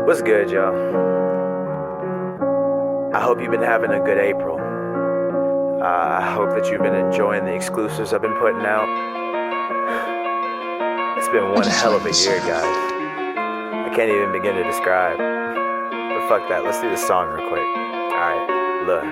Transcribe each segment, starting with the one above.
What's good, y'all? I hope you've been having a good April. I hope that you've been enjoying the exclusives I've been putting out. It's been one hell of a year, guys. I can't even begin to describe. But fuck that, let's do this song real quick. Alright, look.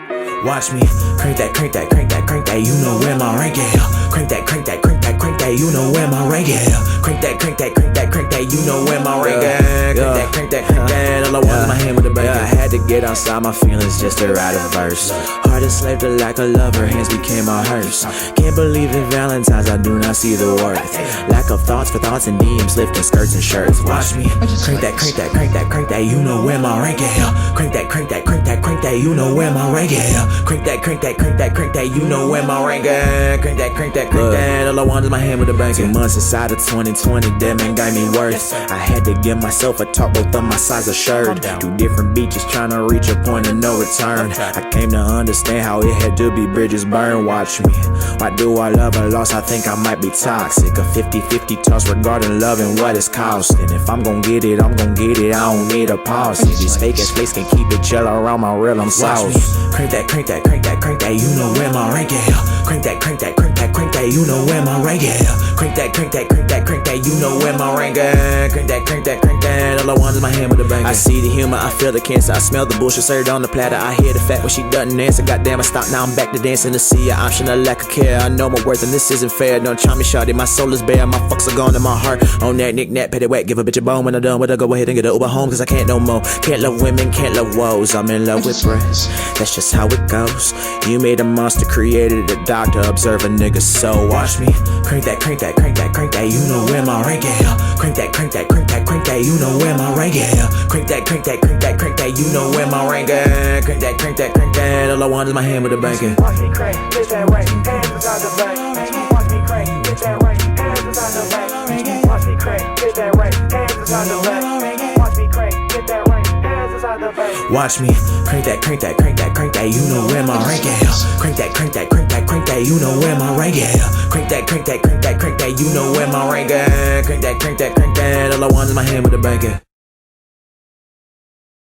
Watch me crank that, crank that, crank that, crank that. You know where my rank at. Crank that, crank that, crank that, crank that. You know where my rank at. Crank that, crank that, crank that, crank that. You know where my rank at. Crank that, crank that, crank that. All I want is my hand with the bacon. I had to get outside my feelings just to write a verse. Heart enslaved to lack of love, her hands became my hearse. Can't believe in Valentine's, I do not see the worth. Lack of thoughts for thoughts and DMs, lifting skirts and shirts. Watch me crank that, crank that, crank that, crank that. You know where my rank at. Crank that, crank that, crank that, crank that. You know where my rank at. Crank that, crank that, crank that, crank that. You know where my rank at. Crank that, crank that, crank that. All I want is my hand with the bank. 2 months inside of 2020, that man got me worse. I had to give myself a talk, both of my size assured. 2 different beaches trying to reach a point of no return. I came to understand how it had to be bridges burned. Watch me. Why do I love a loss? I think I might be toxic. A 50-50 toss regarding love and what it's costing. If I'm gon' get it, I'm gon' get it. I don't need a pause. These fake ass face can keep it chill around my real, I'm sauce. Crank that, crank that, crank that, crank that. You know where my rank at. Crank that, crank that, crank that, crank that. You know where my rank at. Crank that, crank that, crank that, crank that. You know where my rank at. Crank that, crank that, crank that. All I want is my hand with the bank. I see the humor, I feel the cancer. I smell the bullshit served on the platter. I hear the fact when she doesn't answer. Goddamn, I stop now. I'm back to dancing to see an option of lack of care. I know my worth and this isn't fair. Don't try me, shawty. My soul is bare. My fucks are gone in my heart. On that knick-knack, petty whack. Give a bitch a bone when I'm done with her. Go ahead and get her Uber home, cause I can't no more. Can't love women, can't love woes. I'm in love with breasts. That's just how it goes. You made a monster, created a doctor. Observe a nigga, so watch me. Crank that, crank that, crank that, crank that. You know where my rank at. Crank that, crank that, crank that, crank that. You know where my rank at. Crank that, crank that, crank that, crank that. You know where my rank at. Crank that, crank that, crank that. All I want is my hand with the banking. Watch me crank, get that right, hands inside the bank. Watch me crank, get that right, hands inside the bank. Watch me crank, get that right, hands inside the bank. Watch me crank, get that right, hands inside the bank. Watch me crank that, crank that, crank that, crank that. You know where my rank at. Crank that, crank that, crank that, crank that. You know where my rank at. Crank that, crank that, crank that, crank that. You know where my rank at. Crank that, crank that, crank that. All I want is my hand with the banking.